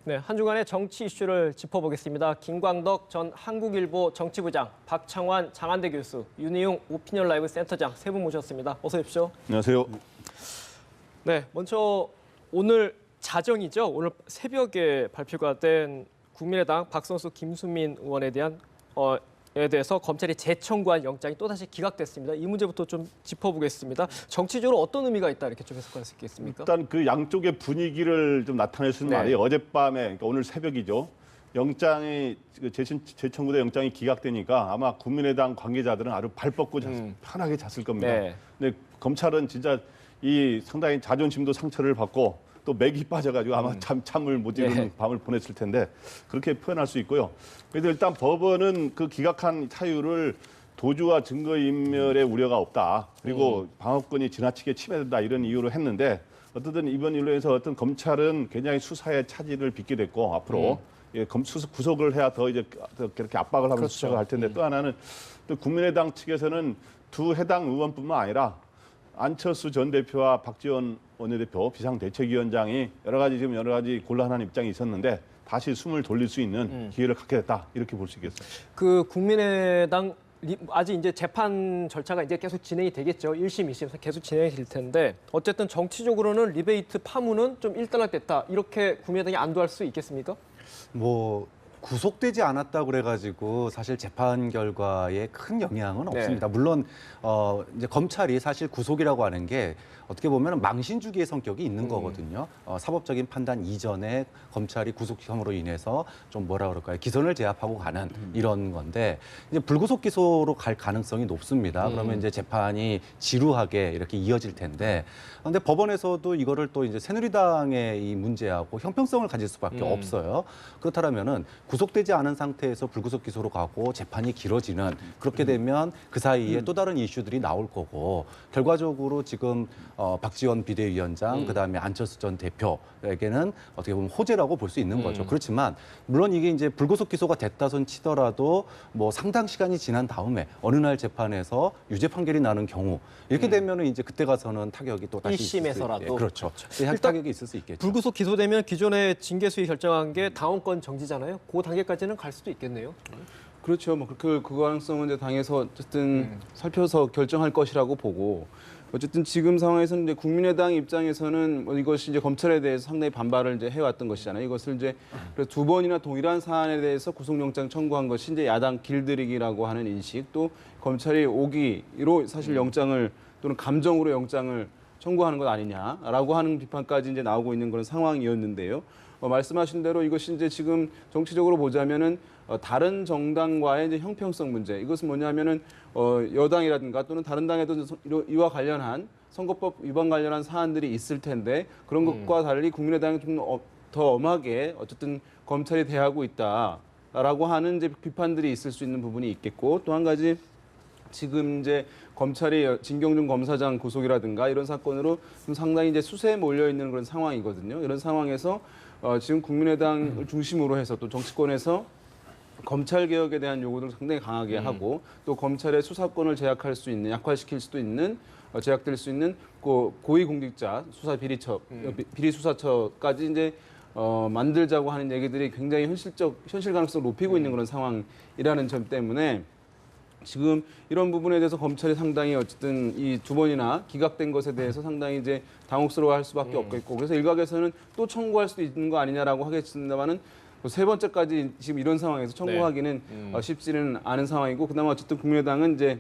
네, 한 주간의 정치 이슈를 짚어보겠습니다. 김광덕 전 한국일보 정치부장, 박창환 장한대 교수, 윤희용 오피니언 라이브 센터장 세 분 모셨습니다. 어서 오십시오. 안녕하세요. 네, 먼저 오늘 자정이죠. 오늘 새벽에 발표가 된 국민의당 박성수 김수민 의원에 대해서 검찰이 재청구한 영장이 또다시 기각됐습니다. 이 문제부터 좀 짚어보겠습니다. 정치적으로 어떤 의미가 있다 이렇게 좀 해석할 수 있겠습니까? 일단 그 양쪽의 분위기를 좀 나타낼 수 있는 네. 말이 어젯밤에, 그러니까 오늘 새벽이죠. 영장이 재청구된 영장이 기각되니까 아마 국민의당 관계자들은 아주 발 뻗고 편하게 잤을 겁니다. 네. 근데 검찰은 진짜 이 상당히 자존심도 상처를 받고 또 맥이 빠져가지고 아마 잠을 못 이루는 네. 밤을 보냈을 텐데 그렇게 표현할 수 있고요. 그래서 일단 법원은 그 기각한 사유를 도주와 증거인멸의 우려가 없다. 그리고 방어권이 지나치게 침해된다 이런 이유로 했는데 어쨌든 이번 일로 해서 어떤 검찰은 굉장히 수사에 차질을 빚게 됐고 앞으로 구속을 해야 더 이제 그렇게 압박을 하면서 그렇죠. 수사를 할 텐데 또 하나는 또 국민의당 측에서는 두 해당 의원뿐만 아니라 안철수 전 대표와 박지원 원내대표 비상대책위원장이 여러 가지 곤란한 입장이 있었는데 다시 숨을 돌릴 수 있는 기회를 갖게 됐다 이렇게 볼 수 있겠어요. 그 국민의당 아직 이제 재판 절차가 이제 계속 진행이 되겠죠. 1심, 2심 계속 진행이 될 텐데 어쨌든 정치적으로는 리베이트 파문은 좀 일단락됐다. 이렇게 국민의당이 안도할 수 있겠습니까? 뭐 구속되지 않았다고 그래가지고 사실 재판 결과에 큰 영향은 없습니다. 물론 이제 검찰이 사실 구속이라고 하는 게 어떻게 보면 망신주기의 성격이 있는 거거든요. 사법적인 판단 이전에 검찰이 구속함으로 인해서 좀 뭐라 그럴까요? 기선을 제압하고 가는 이런 건데 이제 불구속 기소로 갈 가능성이 높습니다. 그러면 이제 재판이 지루하게 이렇게 이어질 텐데 그런데 법원에서도 이거를 또 이제 새누리당의 이 문제하고 형평성을 가질 수밖에 없어요. 그렇다면은 구속되지 않은 상태에서 불구속 기소로 가고 재판이 길어지는 그렇게 되면 그 사이에 또 다른 이슈들이 나올 거고 결과적으로 지금 박지원 비대위원장 그다음에 안철수 전 대표에게는 어떻게 보면 호재라고 볼 수 있는 거죠. 그렇지만 물론 이게 이제 불구속 기소가 됐다손 치더라도 뭐 상당 시간이 지난 다음에 어느 날 재판에서 유죄 판결이 나는 경우 이렇게 되면은 이제 그때 가서는 타격이 또 다시 1심에서라도 그렇죠. 일단 타격이 있을 수 있겠죠. 불구속 기소되면 기존의 징계수위 결정한 게 당원권 정지잖아요. 그 단계까지는 갈 수도 있겠네요. 그렇죠. 뭐 그 가능성은 이제 당에서 어쨌든 살펴서 결정할 것이라고 보고 어쨌든 지금 상황에서는 이제 국민의당 입장에서는 뭐 이것이 이제 검찰에 대해서 상당히 반발을 이제 해왔던 것이잖아요. 이것을 이제 그래서 두 번이나 동일한 사안에 대해서 구속영장 청구한 것이 이제 야당 길들이기라고 하는 인식 또 검찰이 오기로 사실 영장을 또는 감정으로 영장을 청구하는 것 아니냐라고 하는 비판까지 이제 나오고 있는 그런 상황이었는데요. 말씀하신 대로 이것이 이제 지금 정치적으로 보자면은 다른 정당과의 이제 형평성 문제. 이것은 뭐냐면은 여당이라든가 또는 다른 당에도 이와 관련한 선거법 위반 관련한 사안들이 있을 텐데 그런 것과 달리 국민의당이 좀 더 엄하게 어쨌든 검찰이 대하고 있다라고 하는 이제 비판들이 있을 수 있는 부분이 있겠고 또 한 가지 지금 이제 검찰이 진경준 검사장 구속이라든가 이런 사건으로 좀 상당히 이제 수세에 몰려 있는 그런 상황이거든요. 이런 상황에서 지금 국민의당을 중심으로 해서 또 정치권에서 검찰 개혁에 대한 요구를 상당히 강하게 하고 또 검찰의 수사권을 제약할 수 있는 약화시킬 수도 있는 제약될 수 있는 고위공직자 수사 비리 수사처까지 이제 만들자고 하는 얘기들이 굉장히 현실 가능성을 높이고 있는 그런 상황이라는 점 때문에 지금 이런 부분에 대해서 검찰이 상당히 어쨌든 이 두 번이나 기각된 것에 대해서 상당히 이제 당혹스러워할 수밖에 없겠고 그래서 일각에서는 또 청구할 수도 있는 거 아니냐라고 하겠습니다만은 세 번째까지 지금 이런 상황에서 청구하기는 쉽지는 않은 상황이고 그나마 어쨌든 국민의당은 이제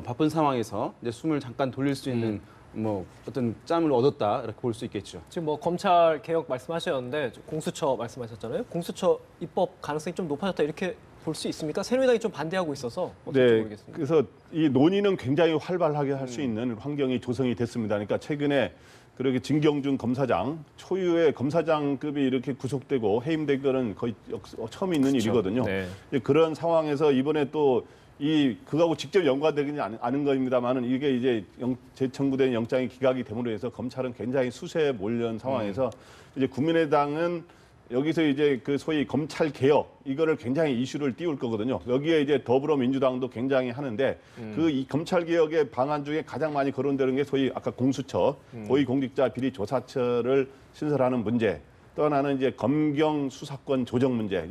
바쁜 상황에서 이제 숨을 잠깐 돌릴 수 있는 뭐 어떤 짬을 얻었다 이렇게 볼 수 있겠죠. 지금 뭐 검찰 개혁 말씀하셨는데 공수처 말씀하셨잖아요. 공수처 입법 가능성이 좀 높아졌다 이렇게 볼 수 있습니까? 새누리당이 좀 반대하고 있어서 어떨지 모르겠습니다. 그래서 이 논의는 굉장히 활발하게 할 수 있는 환경이 조성이 됐습니다. 그러니까 최근에 그렇게 진경준 검사장 초유의 검사장급이 이렇게 구속되고 해임된 거는 거의 처음 있는 일이거든요. 네. 그런 상황에서 이번에 또 그거하고 직접 연관되지는 않은 겁니다만은 이게 이제 재청구된 영장이 기각이 됨으로 해서 검찰은 굉장히 수세에 몰려온 상황에서 이제 국민의당은 여기서 이제 그 소위 검찰 개혁 이거를 굉장히 이슈를 띄울 거거든요. 여기에 이제 더불어민주당도 굉장히 하는데 이 검찰 개혁의 방안 중에 가장 많이 거론되는 게 소위 아까 공수처, 고위공직자 비리 조사처를 신설하는 문제. 또 하나는 이제 검경 수사권 조정 문제.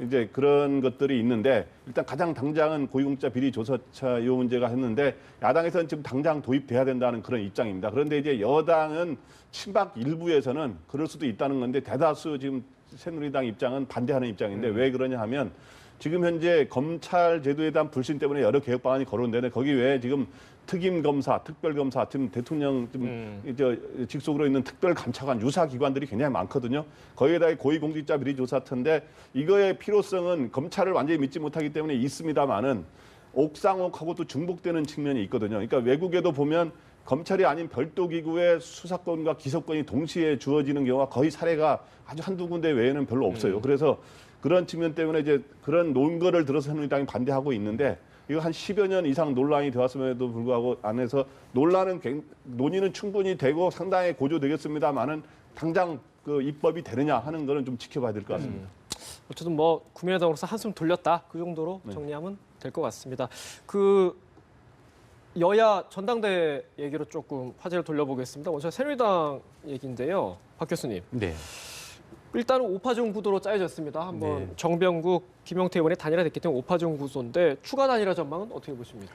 이제 그런 것들이 있는데 일단 가장 당장은 고위공직자 비리 조사차 이 문제가 했는데 야당에서는 지금 당장 도입돼야 된다는 그런 입장입니다. 그런데 이제 여당은 친박 일부에서는 그럴 수도 있다는 건데 대다수 지금 새누리당 입장은 반대하는 입장인데 왜 그러냐 하면 지금 현재 검찰 제도에 대한 불신 때문에 여러 개혁 방안이 거론되는데 거기 외에 지금 특임 검사, 특별 검사, 지금 대통령 직속으로 있는 특별 감찰관 유사 기관들이 굉장히 많거든요. 거기에다가 고위공직자 비리조사처인데 이거의 필요성은 검찰을 완전히 믿지 못하기 때문에 있습니다만은 옥상옥하고 또 중복되는 측면이 있거든요. 그러니까 외국에도 보면 검찰이 아닌 별도 기구의 수사권과 기소권이 동시에 주어지는 경우가 거의 사례가 아주 한두 군데 외에는 별로 없어요. 그래서 그런 측면 때문에 이제 그런 논거를 들어서 새누리당이 반대하고 있는데 이거 한 10여 년 이상 논란이 되었음에도 불구하고 안에서 논의는 충분히 되고 상당히 고조되겠습니다만은 당장 그 입법이 되느냐 하는 거는 좀 지켜봐야 될 것 같습니다. 어쨌든 뭐 국민의당으로서 한숨 돌렸다 그 정도로 정리하면 될 것 같습니다. 그 여야 전당대 얘기로 조금 화제를 돌려보겠습니다. 먼저 새누리당 얘기인데요, 박 교수님. 네. 일단은 오파종 구도로 짜여졌습니다. 한번 네. 정병국, 김용태 의원이 단일화됐기 때문에 오파종 구도인데 추가 단일화 전망은 어떻게 보십니까?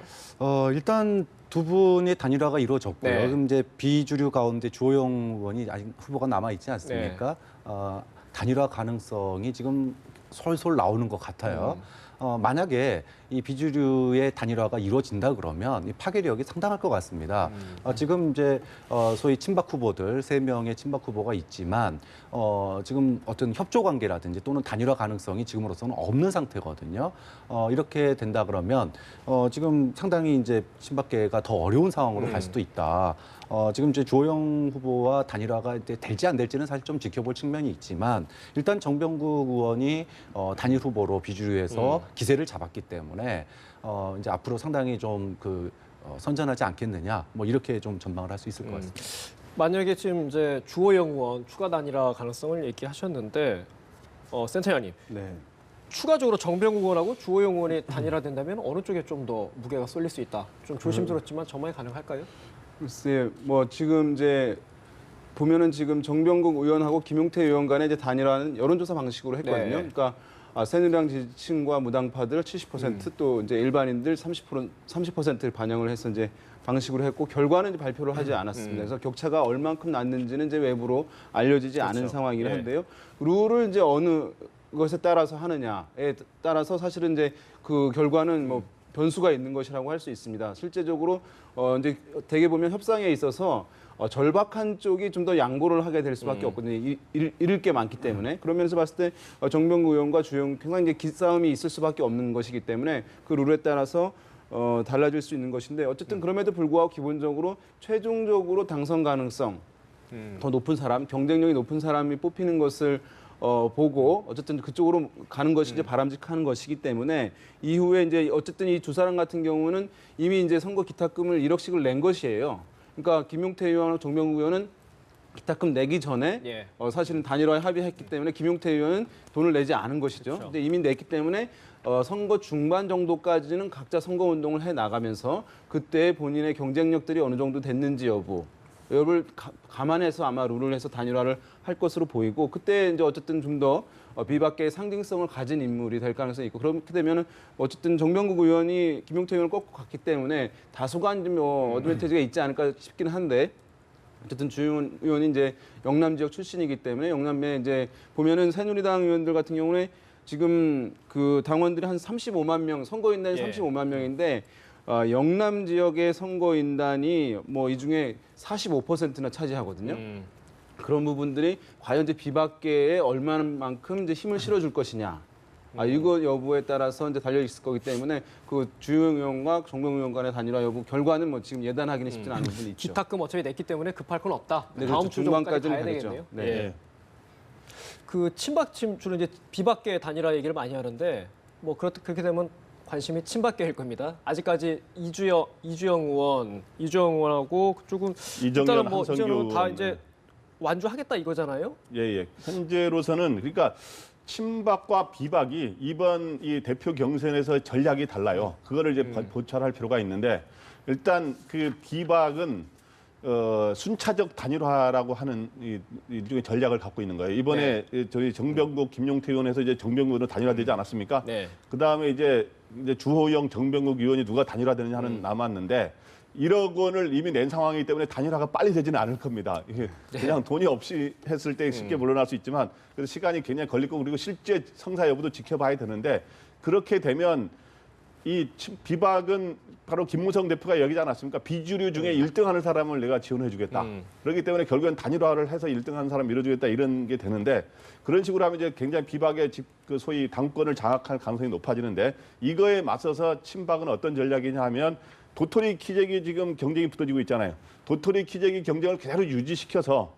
일단 두 분의 단일화가 이루어졌고요. 네. 그럼 이제 비주류 가운데 주호영 의원이 아직 후보가 남아 있지 않습니까? 단일화 가능성이 지금 솔솔 나오는 것 같아요. 만약에 이 비주류의 단일화가 이루어진다 그러면 이 파괴력이 상당할 것 같습니다. 지금 이제 소위 친박 후보들 3명의 친박 후보가 있지만 지금 어떤 협조 관계라든지 또는 단일화 가능성이 지금으로서는 없는 상태거든요. 이렇게 된다 그러면 지금 상당히 이제 친박계가 더 어려운 상황으로 갈 수도 있다. 지금 이제 주호영 후보와 단일화가 이제 될지 안 될지는 사실 좀 지켜볼 측면이 있지만 일단 정병국 의원이 단일 후보로 비주류에서 기세를 잡았기 때문에 이제 앞으로 상당히 좀 선전하지 않겠느냐 뭐 이렇게 좀 전망을 할 수 있을 것 같습니다. 만약에 지금 이제 주호영 의원 추가 단일화 가능성을 얘기하셨는데 센터장님. 네. 추가적으로 정병국 의원하고 주호영 의원이 단일화된다면 어느 쪽에 좀 더 무게가 쏠릴 수 있다. 좀 조심스럽지만 전망이 가능할까요? 글쎄, 뭐 지금 이제 보면은 지금 정병국 의원하고 김용태 의원 간의 이제 단일화는 여론조사 방식으로 했거든요. 네. 그러니까 새누리당 지지층과 무당파들 70%, 또 이제 일반인들 30%를 반영을 해서 이제 방식으로 했고 결과는 이제 발표를 하지 않았습니다. 그래서 격차가 얼만큼 났는지는 이제 외부로 알려지지 않은 그렇죠. 상황이긴 네. 한데요. 룰을 이제 어느 것에 따라서 하느냐에 따라서 사실은 이제 그 결과는 뭐 변수가 있는 것이라고 할 수 있습니다. 실제적으로 이제 대개 보면 협상에 있어서 절박한 쪽이 좀 더 양보를 하게 될 수밖에 없거든요. 잃을 게 많기 때문에. 그런 면에서 봤을 때 정병국 의원과 주영 굉장히 이제 기싸움이 있을 수밖에 없는 것이기 때문에 그 룰에 따라서 달라질 수 있는 것인데 어쨌든 그럼에도 불구하고 기본적으로 최종적으로 당선 가능성 더 높은 사람, 경쟁력이 높은 사람이 뽑히는 것을 보고 어쨌든 그쪽으로 가는 것이 이제 바람직한 것이기 때문에 이후에 이제 어쨌든 이 두 사람 같은 경우는 이미 이제 선거 기탁금을 1억씩을 낸 것이에요. 그러니까 김용태 의원하고 정병국 의원은 기탁금 내기 전에 예. 사실은 단일화에 합의했기 때문에 김용태 의원은 돈을 내지 않은 것이죠. 그렇죠. 근데 이미 냈기 때문에 선거 중반 정도까지는 각자 선거 운동을 해 나가면서 그때 본인의 경쟁력들이 어느 정도 됐는지 여부를 감안해서 아마 룰을 해서 단일화를 할 것으로 보이고 그때 이제 어쨌든 좀 더 비박계의 상징성을 가진 인물이 될 가능성이 있고 그렇게 되면은 어쨌든 정병국 의원이 김용태 의원을 꺾고 갔기 때문에 다소간 좀 어드밴티지가 있지 않을까 싶기는 한데 어쨌든 주영 의원이 이제 영남 지역 출신이기 때문에 영남에 이제 보면은 새누리당 의원들 같은 경우에 지금 그 당원들이 한 35만 명 선거인단이 예. 35만 명인데 영남 지역의 선거인단이 뭐 이 중에 45%나 차지하거든요. 그런 부분들이 과연 이제 비박계에 얼마만큼 이제 힘을 실어줄 것이냐. 이거 여부에 따라서 이제 달려 있을 거기 때문에 그 주영 의원과 정병국 의원 간의 단일화 여부 결과는 뭐 지금 예단하기는 쉽지는 않은 부분이 있죠. 기탁금 어차피 냈기 때문에 급할 건 없다. 네, 다음 그렇죠. 주 정도까지 중반까지는 가야 가겠죠. 되겠네요. 네. 예. 그 친박침 주로 이제 비박계 단일화 얘기를 많이 하는데 뭐 그렇게 되면 관심이 친박계일 겁니다. 아직까지 이주영 의원하고 그쪽은 이정현, 일단은 뭐 한성규 이제는 다 의원. 이제 완주하겠다 이거잖아요. 예. 현재로서는 그러니까 친박과 비박이 이번 이 대표 경선에서 전략이 달라요. 그거를 이제 보철할 필요가 있는데 일단 그 비박은 순차적 단일화라고 하는 일종의 전략을 갖고 있는 거예요. 이번에 저희 정병국 김용태 의원에서 이제 정병국으로 단일화되지 않았습니까? 네. 그 다음에 이제 주호영 정병국 의원이 누가 단일화되느냐 하는 남았는데 1억 원을 이미 낸 상황이기 때문에 단일화가 빨리 되지는 않을 겁니다. 이게 그냥 돈이 없이 했을 때 쉽게 물러날 수 있지만 그래서 시간이 굉장히 걸릴 거고 그리고 실제 성사 여부도 지켜봐야 되는데 그렇게 되면 이 비박은 바로 김무성 대표가 얘기하지 않았습니까? 비주류 중에 1등 하는 사람을 내가 지원해 주겠다. 그렇기 때문에 결국엔 단일화를 해서 1등 하는 사람 밀어주겠다 이런 게 되는데 그런 식으로 하면 이제 굉장히 비박의 그 소위 당권을 장악할 가능성이 높아지는데 이거에 맞서서 친박은 어떤 전략이냐 하면 도토리 키재기 지금 경쟁이 붙어지고 있잖아요. 도토리 키재기 경쟁을 그대로 유지시켜서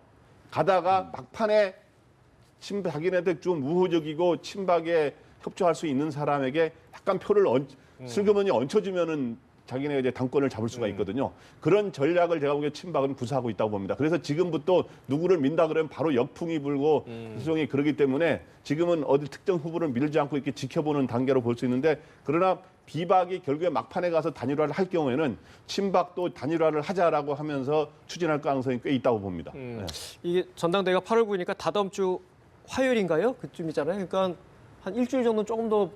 가다가 막판에 자기네들 좀 우호적이고 친박에 협조할 수 있는 사람에게 약간 표를 슬그머니 얹혀주면은 자기네가 이제 당권을 잡을 수가 있거든요. 그런 전략을 제가 보기에 친박은 구사하고 있다고 봅니다. 그래서 지금부터 누구를 민다 그러면 바로 역풍이 불고 수정이 그러기 때문에 지금은 어디 특정 후보를 밀지 않고 이렇게 지켜보는 단계로 볼 수 있는데 그러나 비박이 결국에 막판에 가서 단일화를 할 경우에는 친박도 단일화를 하자라고 하면서 추진할 가능성이 꽤 있다고 봅니다. 네. 이게 전당대회가 8월 9일이니까 다다음 주 화요일인가요? 그쯤이잖아요. 그러니까 한 일주일 정도는 조금 더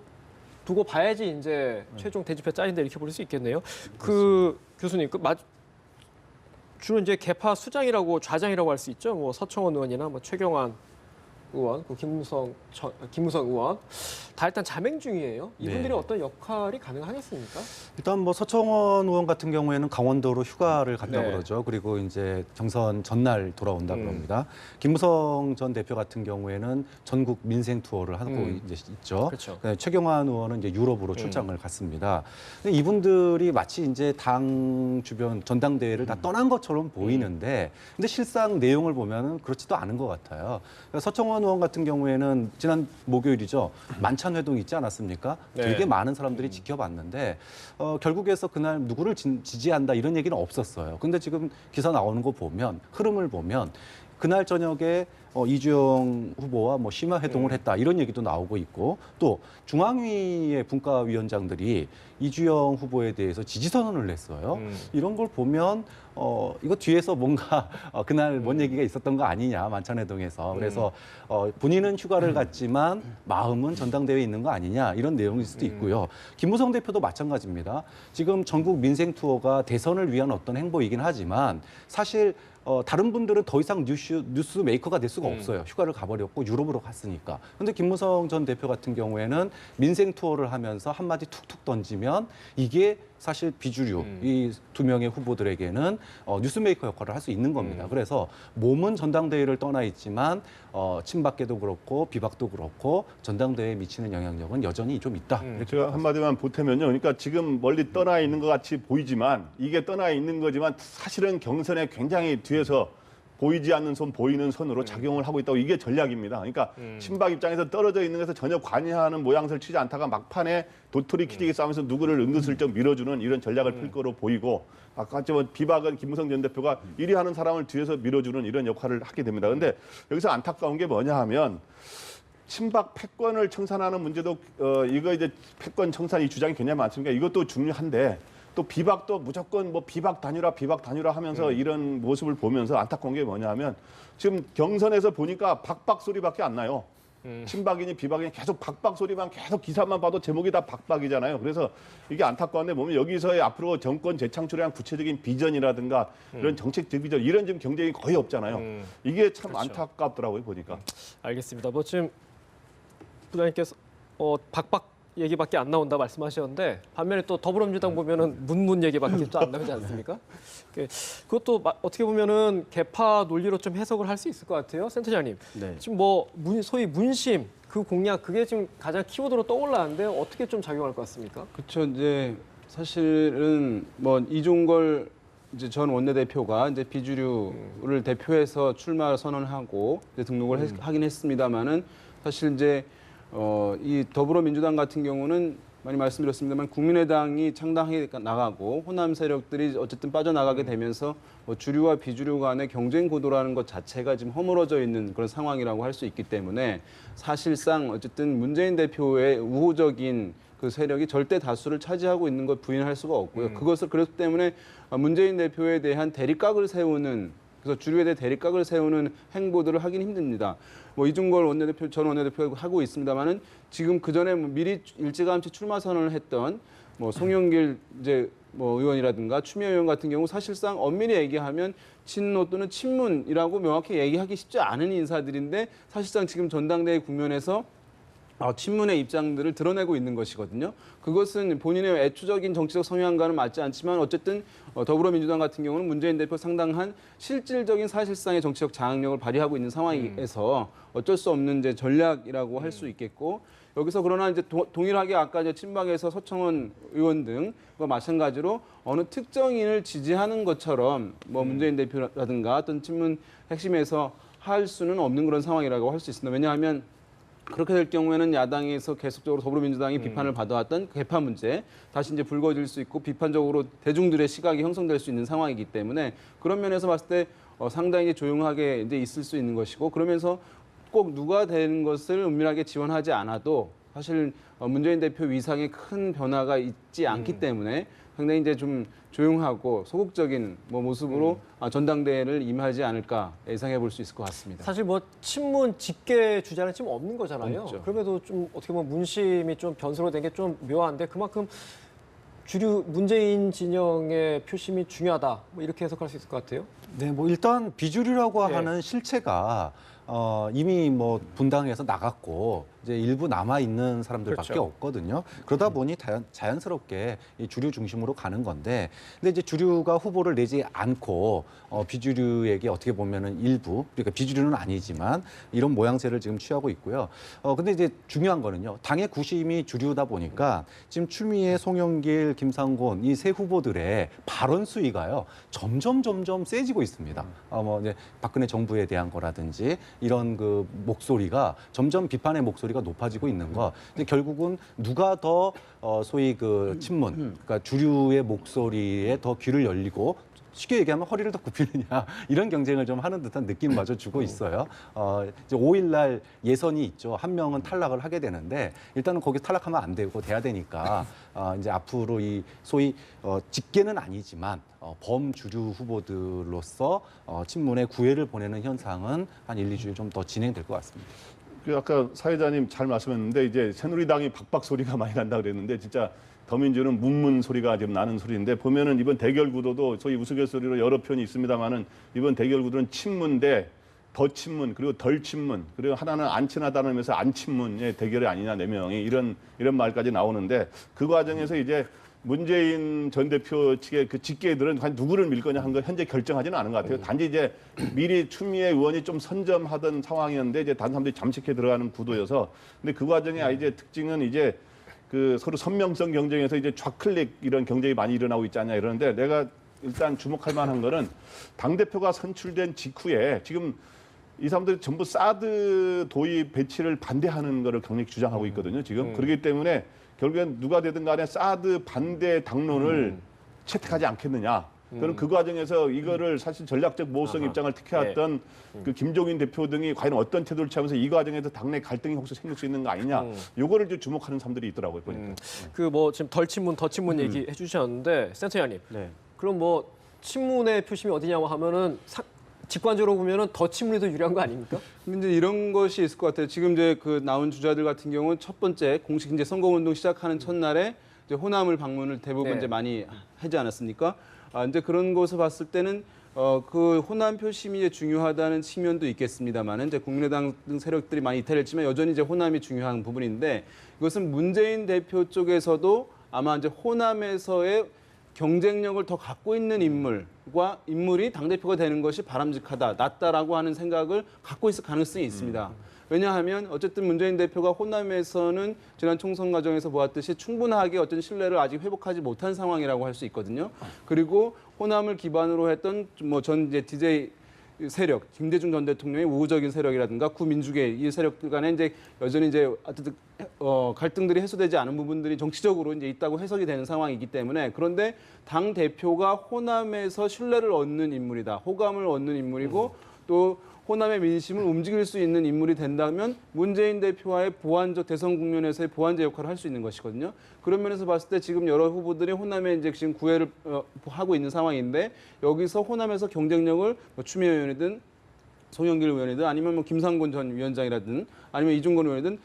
두고 봐야지 이제 최종 대집회 짜인다 이렇게 볼 수 있겠네요. 그 교수님, 주로 이제 개파 수장이라고 좌장이라고 할 수 있죠. 뭐 서청원 의원이나 뭐 최경환 의원, 김무성 의원 다 일단 자맹 중이에요. 이분들이 네. 어떤 역할이 가능하겠습니까? 일단 뭐 서청원 의원 같은 경우에는 강원도로 휴가를 갔다고 네. 그러죠. 그리고 이제 경선 전날 돌아온다 그럽니다. 김무성 전 대표 같은 경우에는 전국 민생 투어를 하고 이제 있죠. 그렇죠. 그다음에 최경환 의원은 이제 유럽으로 출장을 갔습니다. 근데 이분들이 마치 이제 당 주변 전당대회를 다 떠난 것처럼 보이는데, 근데 실상 내용을 보면은 그렇지도 않은 것 같아요. 그러니까 서청원 의원 같은 경우에는 지난 목요일이죠. 만찬 회동 있지 않았습니까? 네. 되게 많은 사람들이 지켜봤는데 결국에서 그날 누구를 지지한다 이런 얘기는 없었어요. 근데 지금 기사 나오는 거 보면 흐름을 보면 그날 저녁에 이주영 후보와 뭐 심화 회동을 했다 이런 얘기도 나오고 있고 또 중앙위의 분과위원장들이 이주영 후보에 대해서 지지 선언을 냈어요. 이런 걸 보면 이거 뒤에서 뭔가 그날 뭔 얘기가 있었던 거 아니냐 만찬회동에서 그래서 본인은 휴가를 갔지만 마음은 전당대회에 있는 거 아니냐 이런 내용일 수도 있고요. 김무성 대표도 마찬가지입니다. 지금 전국 민생 투어가 대선을 위한 어떤 행보이긴 하지만 사실 다른 분들은 더 이상 뉴스 메이커가 될 수가 없어요. 휴가를 가버렸고 유럽으로 갔으니까. 그런데 김무성 전 대표 같은 경우에는 민생 투어를 하면서 한마디 툭툭 던지면 이게 사실 비주류 이 두 명의 후보들에게는 뉴스메이커 역할을 할 수 있는 겁니다. 그래서 몸은 전당대회를 떠나 있지만 친박계도 그렇고 비박도 그렇고 전당대회에 미치는 영향력은 여전히 좀 있다. 이렇게 제가 한마디만 보태면요. 그러니까 지금 멀리 떠나 있는 것 같이 보이지만 이게 떠나 있는 거지만 사실은 경선에 굉장히 뒤에서 보이지 않는 손, 보이는 손으로 작용을 하고 있다고 이게 전략입니다. 그러니까 친박 입장에서 떨어져 있는 것에 전혀 관여하는 모양새를 치지 않다가 막판에 도토리 키재기 싸움에서 누구를 은근슬쩍 밀어주는 이런 전략을 필 거로 보이고 아까 했지만 비박은 김무성 전 대표가 1위 하는 사람을 뒤에서 밀어주는 이런 역할을 하게 됩니다. 그런데 여기서 안타까운 게 뭐냐 하면 친박 패권을 청산하는 문제도 이거 이제 패권 청산 이 주장이 굉장히 많습니다. 이것도 중요한데 또 비박도 무조건 뭐 비박 단일화 하면서 이런 모습을 보면서 안타까운 게 뭐냐면 지금 경선에서 보니까 박박 소리밖에 안 나요. 친박이니 비박이니 계속 박박 소리만 계속 기사만 봐도 제목이 다 박박이잖아요. 그래서 이게 안타까운데 보면 여기서의 앞으로 정권 재창출에 대한 구체적인 비전이라든가 이런 정책적 비전 이런 지금 경쟁이 거의 없잖아요. 이게 참 그렇죠. 안타깝더라고요 보니까. 알겠습니다. 뭐 지금 부장님께서 박박 얘기밖에 안 나온다 말씀하셨는데 반면에 또 더불어민주당 보면은 문문 얘기밖에 또 안 나오지 않습니까? 그것도 어떻게 보면은 개파 논리로 좀 해석을 할 수 있을 것 같아요, 센터장님. 네. 지금 뭐 소위 문심 그 공약 그게 지금 가장 키워드로 떠올랐는데 어떻게 좀 작용할 것 같습니까? 그렇죠. 이제 사실은 뭐 이종걸 이제 전 원내대표가 이제 비주류를 대표해서 출마 선언하고 이제 등록을 하긴 했습니다만은 사실 이제 이 더불어민주당 같은 경우는 많이 말씀드렸습니다만 국민의당이 창당해 나가고 호남 세력들이 어쨌든 빠져나가게 되면서 뭐 주류와 비주류 간의 경쟁 구도라는 것 자체가 지금 허물어져 있는 그런 상황이라고 할 수 있기 때문에 사실상 어쨌든 문재인 대표의 우호적인 그 세력이 절대 다수를 차지하고 있는 것 부인할 수가 없고요. 그것을 그렇기 때문에 문재인 대표에 대한 대립각을 세우는 그래서 주류에 대해 대립각을 세우는 행보들을 하긴 힘듭니다. 뭐 이준걸 원내대표, 전 원내대표가 하고 있습니다만은 지금 그 전에 미리 일찌감치 출마 선언을 했던 뭐 송영길 이제 뭐 의원이라든가 추미애 의원 같은 경우 사실상 엄밀히 얘기하면 친노 또는 친문이라고 명확히 얘기하기 쉽지 않은 인사들인데 사실상 지금 전당대회 국면에서 친문의 입장들을 드러내고 있는 것이거든요. 그것은 본인의 애초적인 정치적 성향과는 맞지 않지만 어쨌든 더불어민주당 같은 경우는 문재인 대표 상당한 실질적인 사실상의 정치적 장악력을 발휘하고 있는 상황에서 어쩔 수 없는 이제 전략이라고 할 수 있겠고 여기서 그러나 이제 동일하게 아까 이제 친박에서 서청원 의원 등과 마찬가지로 어느 특정인을 지지하는 것처럼 뭐 문재인 대표라든가 어떤 친문 핵심에서 할 수는 없는 그런 상황이라고 할 수 있습니다. 왜냐하면 그렇게 될 경우에는 야당에서 계속적으로 더불어민주당이 비판을 받아왔던 개파 문제 다시 이제 불거질 수 있고 비판적으로 대중들의 시각이 형성될 수 있는 상황이기 때문에 그런 면에서 봤을 때 상당히 조용하게 이제 있을 수 있는 것이고 그러면서 꼭 누가 되는 것을 은밀하게 지원하지 않아도 사실 문재인 대표 위상에 큰 변화가 있지 않기 때문에 상당히 이제 좀 조용하고 소극적인 뭐 모습으로 전당대회를 임하지 않을까 예상해 볼 수 있을 것 같습니다. 사실 뭐 친문 직계 주자는 지금 없는 거잖아요. 없죠. 그럼에도 좀 어떻게 보면 문심이 좀 변수로 된 게 좀 묘한데 그만큼 주류 문재인 진영의 표심이 중요하다. 뭐 이렇게 해석할 수 있을 것 같아요. 네, 뭐 일단 비주류라고 예. 하는 실체가 이미 뭐 분당해서 나갔고 이제 일부 남아 있는 사람들밖에 그렇죠. 없거든요. 그러다 보니 자연스럽게 이 주류 중심으로 가는 건데, 근데 이제 주류가 후보를 내지 않고 비주류에게 어떻게 보면은 일부, 그러니까 비주류는 아니지만 이런 모양새를 지금 취하고 있고요. 근데 이제 중요한 거는요, 당의 구심이 주류다 보니까 지금 추미애, 송영길, 김상곤 이 세 후보들의 발언 수위가요 점점 세지고 있습니다. 뭐 이제 박근혜 정부에 대한 거라든지 이런 그 목소리가 점점 비판의 목소리가 높아지고 있는 거. 근데 결국은 누가 더 소위 그 친문, 그러니까 주류의 목소리에 더 귀를 열리고 쉽게 얘기하면 허리를 더 굽히느냐 이런 경쟁을 좀 하는 듯한 느낌마저 주고 있어요. 이제 5일날 예선이 있죠. 한 명은 탈락을 하게 되는데 일단은 거기 탈락하면 안 되고 돼야 되니까 이제 앞으로 이 소위 직계는 아니지만 범주류 후보들로서 친문의 구애를 보내는 현상은 한 1, 2주에 좀 더 진행될 것 같습니다. 그 아까 사회자님 잘 말씀했는데 이제 새누리당이 박박 소리가 많이 난다 그랬는데 진짜 더민주는 문문 소리가 지금 나는 소리인데 보면은 이번 대결 구도도 소위 우스갯소리로 여러 편이 있습니다만은 이번 대결 구도는 친문 대 더 친문 그리고 덜 친문 그리고 하나는 안 친하다는 면에서 안 친문의 대결이 아니냐 네 명이 이런 말까지 나오는데 그 과정에서 이제 문재인 전 대표 측의 그 직계들은 과연 누구를 밀 거냐 한 거 현재 결정하지는 않은 것 같아요. 단지 이제 미리 추미애 의원이 좀 선점하던 상황이었는데 이제 다른 사람들이 잠식해 들어가는 구도여서 근데 그 과정의 이제 특징은 이제 그 서로 선명성 경쟁에서 이제 좌클릭 이런 경쟁이 많이 일어나고 있지 않냐 이러는데 내가 일단 주목할 만한 거는 당대표가 선출된 직후에 지금 이 사람들이 전부 사드 도입 배치를 반대하는 거를 강력히 주장하고 있거든요. 지금 그렇기 때문에 결국엔 누가 되든 간에 사드 반대 당론을 채택하지 않겠느냐. 저는 그 과정에서 이거를 사실 전략적 모호성 입장을 택해왔던 그 김종인 대표 등이 과연 어떤 태도를 취하면서 이 과정에서 당내 갈등이 혹시 생길 수 있는 거 아니냐. 요거를 이제 주목하는 사람들이 있더라고요. 보니까. 그 뭐 지금 덜 친문, 더 친문 얘기해 주셨는데 센터장님. 네. 그럼 뭐 친문의 표심이 어디냐고 하면은 직관적으로 보면은 더 친문이 더 유리한 거 아닙니까? 근데 이제 이런 것이 있을 것 같아요. 지금 이제 그 나온 주자들 같은 경우는 첫 번째 공식 이제 선거운동 시작하는 첫날에 이제 호남을 방문을 대부분 네. 이제 많이 하지 않았습니까? 이제 그런 것을 봤을 때는 그 호남 표심이 이제 중요하다는 측면도 있겠습니다만은 이제 국민의당 등 세력들이 많이 이탈했지만 여전히 이제 호남이 중요한 부분인데 이것은 문재인 대표 쪽에서도 아마 이제 호남에서의 경쟁력을 더 갖고 있는 인물이 당대표가 되는 것이 바람직하다, 낫다라고 하는 생각을 갖고 있을 가능성이 있습니다. 왜냐하면 어쨌든 문재인 대표가 호남에서는 지난 총선 과정에서 보았듯이 충분하게 어떤 신뢰를 아직 회복하지 못한 상황이라고 할 수 있거든요. 그리고 호남을 기반으로 했던 뭐 전 이제 DJ 세력, 김대중 전 대통령의 우호적인 세력이라든가 구민주계 이 세력들 간에 이제 여전히 이제 어쨌든 갈등들이 해소되지 않은 부분들이 정치적으로 이제 있다고 해석이 되는 상황이기 때문에 그런데 당 대표가 호남에서 신뢰를 얻는 인물이다, 호감을 얻는 인물이고 또 호남의 민심을 움직일 수 있는 인물이 된다면 문재인 대표와의 보완적 대선 국면에서의 보완제 역할을 할 수 있는 것이거든요. 그런 면에서 봤을 때 지금 여러 후보들이 호남에 이제 지금 구애를 하고 있는 상황인데 여기서 호남에서 경쟁력을 뭐 추미애 의원이든 송영길 의원이든 아니면 뭐 김상곤 전 위원장이라든 아니면 이중건 의원이든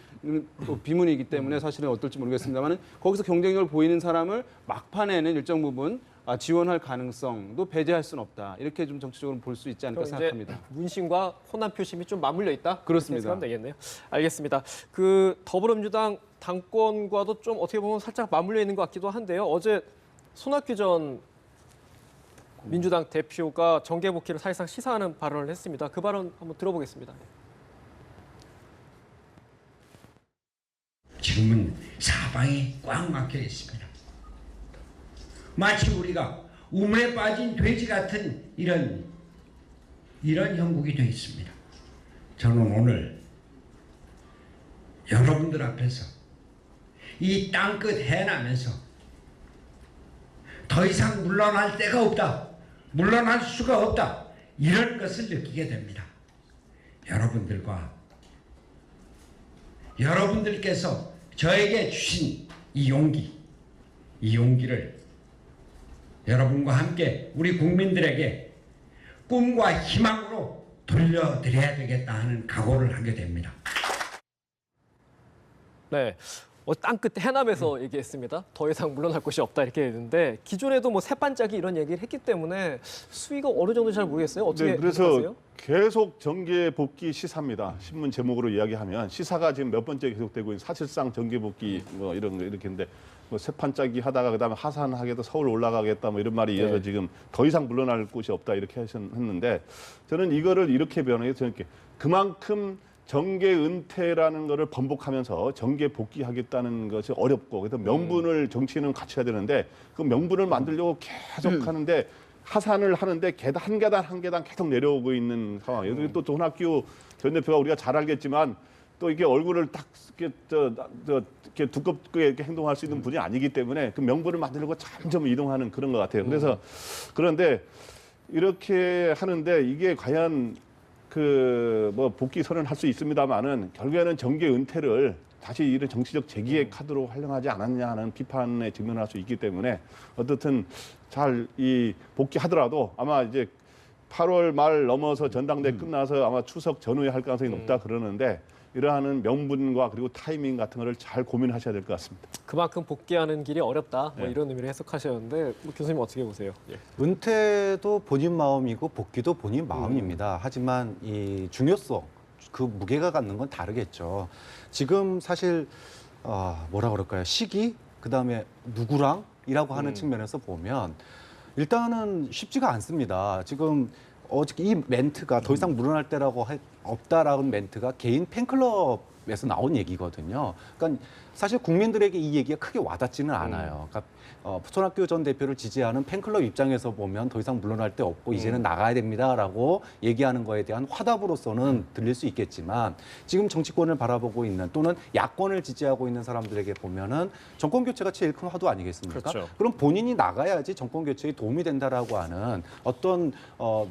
또 비문이기 때문에 사실은 어떨지 모르겠습니다만 거기서 경쟁력을 보이는 사람을 막판에는 일정 부분 지원할 가능성도 배제할 수는 없다. 이렇게 좀 정치적으로 볼 수 있지 않을까 생각합니다. 문심과 호남 표심이 좀 맞물려 있다. 그렇습니다. 하면 되겠네요. 알겠습니다. 그 더불어민주당 당권과도 좀 어떻게 보면 살짝 맞물려 있는 것 같기도 한데요. 어제 손학규 전 민주당 대표가 정계 복귀를 사실상 시사하는 발언을 했습니다. 그 발언 한번 들어보겠습니다. 지금은 사방이 꽉 막혀 있습니다. 마치 우리가 우물에 빠진 돼지 같은 이런 형국이 되어 있습니다. 저는 오늘 여러분들 앞에서 이 땅끝 해남에서 더 이상 물러날 데가 없다, 물러날 수가 없다, 이런 것을 느끼게 됩니다. 여러분들께서 저에게 주신 이 용기를 여러분과 함께 우리 국민들에게 꿈과 희망으로 돌려드려야 되겠다 하는 각오를 하게 됩니다. 네. 땅끝 해남에서 얘기했습니다. 더 이상 물러날 곳이 없다 이렇게 했는데 기존에도 뭐 새반짝이 이런 얘기를 했기 때문에 수위가 어느 정도 잘 모르겠어요. 어떻게 네, 그래서 생각하세요? 계속 정계 복귀 시사입니다. 신문 제목으로 이야기하면 시사가 지금 몇 번째 계속되고 있는 사실상 정계 복귀 뭐 이런 거 이렇게인데 뭐 새판짜기 하다가 그다음에 하산하겠다, 서울 올라가겠다 뭐 이런 말이 이어서 지금 더 이상 물러날 곳이 없다 이렇게 했는데 저는 이거를 이렇게 변호해서 저는 그만큼 정계 은퇴라는 거를 번복하면서 정계 복귀하겠다는 것이 어렵고 그래서 명분을 정치인은 갖춰야 되는데 그 명분을 만들려고 계속 하는데 하산을 하는데 한 계단 계속 내려오고 있는 상황이에요. 그리고 또 손학규 전 대표가 우리가 잘 알겠지만 또 이게 얼굴을 딱 이렇게 두껍게 이렇게 행동할 수 있는 분이 아니기 때문에 그 명분을 만들려고 점점 이동하는 그런 것 같아요. 그래서 그런데 이렇게 하는데 이게 과연 뭐 복귀 선언할 수 있습니다만은 결국에는 정계 은퇴를 다시 이런 정치적 재기의 카드로 활용하지 않았냐 하는 비판에 직면할 수 있기 때문에 어떻든 잘 이 복귀하더라도 아마 이제 8월 말 넘어서 전당대 끝나서 아마 추석 전후에 할 가능성이 높다 그러는데 이러한 명분과 그리고 타이밍 같은 거를 잘 고민하셔야 될 것 같습니다. 그만큼 복귀하는 길이 어렵다. 뭐 이런 의미로 해석하셨는데 뭐 교수님 어떻게 보세요? 예. 은퇴도 본인 마음이고 복귀도 본인 마음입니다. 하지만 이 중요성, 그 무게가 갖는 건 다르겠죠. 지금 사실 뭐라 그럴까요? 시기, 그다음에 누구랑이라고 하는 측면에서 보면 일단은 쉽지가 않습니다. 지금 어저께 이 멘트가 더 이상 물러날 때라고 없다라는 멘트가 개인 팬클럽에서 나온 얘기거든요. 그러니까 사실 국민들에게 이 얘기가 크게 와닿지는 않아요. 그러니까 손학규 전 대표를 지지하는 팬클럽 입장에서 보면 더 이상 물러날 데 없고 이제는 나가야 됩니다라고 얘기하는 거에 대한 화답으로서는 들릴 수 있겠지만 지금 정치권을 바라보고 있는 또는 야권을 지지하고 있는 사람들에게 보면은 정권 교체가 제일 큰 화두 아니겠습니까? 그렇죠. 그럼 본인이 나가야지 정권 교체에 도움이 된다라고 하는 어떤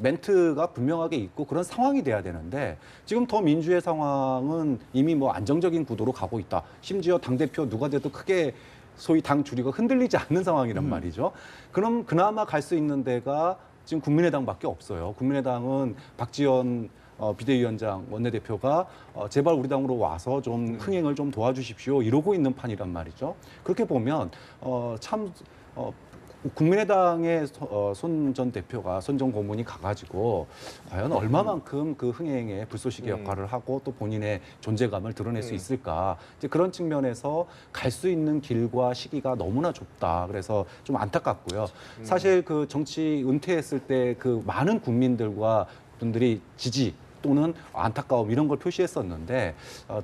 멘트가 분명하게 있고 그런 상황이 돼야 되는데 지금 더 민주의 상황은 이미 뭐 안정적인 구도로 가고 있다. 심지어 당대표 누가 돼도 크게 소위 당 주류가 흔들리지 않는 상황이란 말이죠. 그럼 그나마 갈 수 있는 데가 지금 국민의당밖에 없어요. 국민의당은 박지원 비대위원장 원내대표가 제발 우리 당으로 와서 좀 흥행을 좀 도와주십시오 이러고 있는 판이란 말이죠. 그렇게 보면 국민의당의 손 전 대표가 손 전 고문이 가가지고 과연 얼마만큼 그 흥행에 불쏘시개 역할을 하고 또 본인의 존재감을 드러낼 수 있을까 이제 그런 측면에서 갈 수 있는 길과 시기가 너무나 좁다. 그래서 좀 안타깝고요. 사실 그 정치 은퇴했을 때 그 많은 국민들과 분들이 지지 또는 안타까움 이런 걸 표시했었는데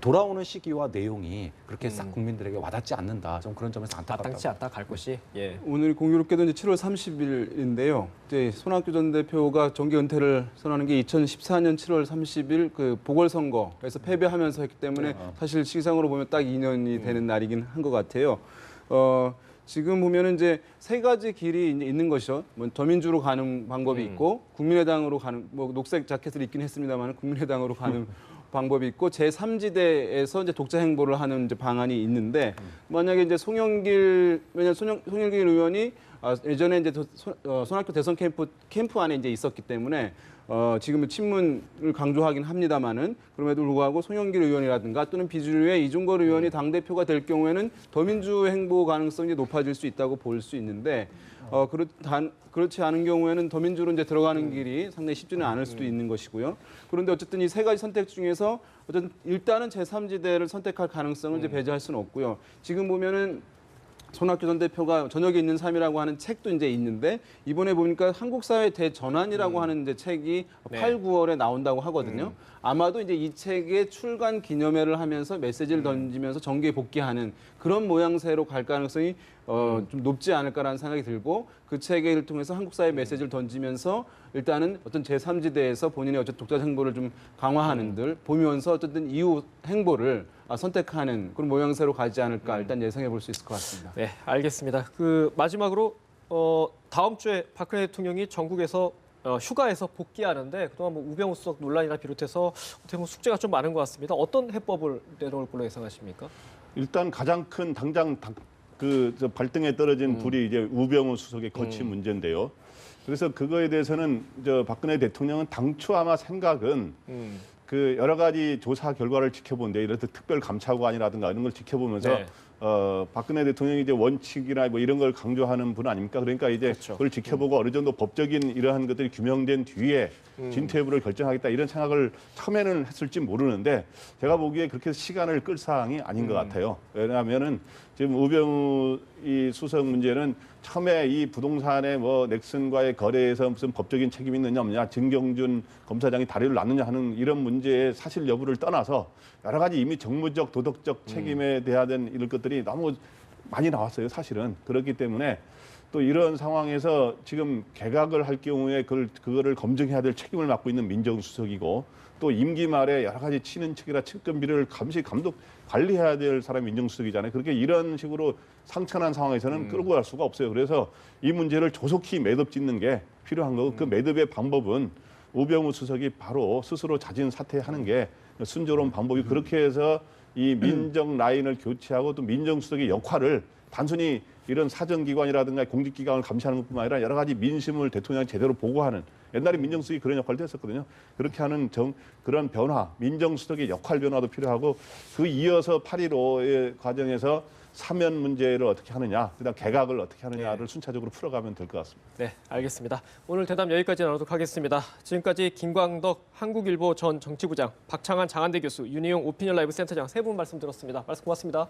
돌아오는 시기와 내용이 그렇게 싹 국민들에게 와닿지 않는다. 좀 그런 점에서 안타깝다. 마땅치 않다 갈 곳이. 예. 오늘 공교롭게도 이제 7월 30일인데요. 이제 손학규 전 대표가 정계 은퇴를 선언하는 게 2014년 7월 30일 그 보궐선거에서 패배하면서 했기 때문에 사실 시기상으로 보면 딱 2년이 되는 날이긴 한 것 같아요. 지금 보면은 이제 세 가지 길이 이제 있는 것이죠. 뭐 더민주로 가는 방법이 있고 국민의당으로 가는 뭐 녹색 자켓을 입긴 했습니다만 국민의당으로 가는 방법이 있고 제3지대에서 이제 독자 행보를 하는 이제 방안이 있는데 만약에 이제 왜냐면 송영길 의원이 예전에 이제 손학규 대선 캠프 안에 이제 있었기 때문에 지금은 친문을 강조하긴 합니다만은 그럼에도 불구하고 송영길 의원이라든가 또는 비주류의 이종걸 의원이 당 대표가 될 경우에는 더민주 행보 가능성이 높아질 수 있다고 볼 수 있는데 그렇지 않은 경우에는 더민주로 이제 들어가는 길이 상당히 쉽지는 않을 수도 있는 것이고요. 그런데 어쨌든 이 세 가지 선택 중에서 어쨌든 일단은 제3지대를 선택할 가능성을 이제 배제할 수는 없고요. 지금 보면은 손학규 전 대표가 저녁에 있는 삶이라고 하는 책도 이제 있는데 이번에 보니까 한국사회 대전환이라고 하는 이제 책이 네. 8, 9월에 나온다고 하거든요. 아마도 이제 이 책의 출간 기념회를 하면서 메시지를 던지면서 정계에 복귀하는 그런 모양새로 갈 가능성이 좀 높지 않을까라는 생각이 들고 그 책을 통해서 한국사회 메시지를 던지면서 일단은 어떤 제3지대에서 본인의 어떤 독자 행보를 좀 강화하는 들 보면서 어쨌든 이후 행보를 선택하는 그런 모양새로 가지 않을까 일단 예상해 볼 수 있을 것 같습니다. 네, 알겠습니다. 그 마지막으로 다음 주에 박근혜 대통령이 전국에서 휴가에서 복귀하는데 그동안 뭐 우병우 수석 논란이나 비롯해서 어떻게 보면 숙제가 좀 많은 것 같습니다. 어떤 해법을 내놓을 걸로 예상하십니까? 일단 가장 큰 당장 저 발등에 떨어진 불이 이제 우병우 수석의 거취 문제인데요. 그래서 그거에 대해서는 박근혜 대통령은 당초 아마 생각은 그 여러 가지 조사 결과를 지켜본데 이런 특별 감찰관이라든가 이런 걸 지켜보면서 네. 박근혜 대통령이 이제 원칙이나 뭐 이런 걸 강조하는 분 아닙니까? 그러니까 이제 그렇죠. 그걸 지켜보고 어느 정도 법적인 이러한 것들이 규명된 뒤에 진퇴 여부를 결정하겠다 이런 생각을 처음에는 했을지 모르는데 제가 보기에 그렇게 시간을 끌 사항이 아닌 것 같아요. 왜냐하면은 지금 우병우 이 수석 문제는 처음에 이 부동산의 뭐 넥슨과의 거래에서 무슨 법적인 책임이 있느냐 없느냐 진경준 검사장이 다리를 놨느냐 하는 이런 문제의 사실 여부를 떠나서 여러 가지 이미 정무적 도덕적 책임에 대한 이런 것들이 너무 많이 나왔어요 사실은. 그렇기 때문에 또 이런 상황에서 지금 개각을 할 경우에 그거를 검증해야 될 책임을 맡고 있는 민정수석이고 또 임기 말에 여러 가지 치는 척이나 측근비를 감독 관리해야 될 사람이 민정수석이잖아요. 그렇게 이런 식으로 상처난 상황에서는 끌고 갈 수가 없어요. 그래서 이 문제를 조속히 매듭 짓는 게 필요한 거고 그 매듭의 방법은 우병우 수석이 바로 스스로 자진 사퇴하는 게 순조로운 방법이 그렇게 해서 이 민정 라인을 교체하고 또 민정수석의 역할을 단순히 이런 사정기관이라든가 공직기관을 감시하는 것뿐만 아니라 여러 가지 민심을 대통령이 제대로 보고하는 옛날에 민정수석이 그런 역할도 했었거든요. 그렇게 하는 그런 변화, 민정수석의 역할 변화도 필요하고 그 이어서 8.15의 과정에서 사면 문제를 어떻게 하느냐, 그다음 개각을 어떻게 하느냐를 순차적으로 풀어가면 될 것 같습니다. 네, 알겠습니다. 오늘 대담 여기까지 나누도록 하겠습니다. 지금까지 김광덕 한국일보 전 정치부장, 박창한 장한대 교수, 윤희용 오피니언 라이브 센터장 세 분 말씀 들었습니다. 말씀 고맙습니다.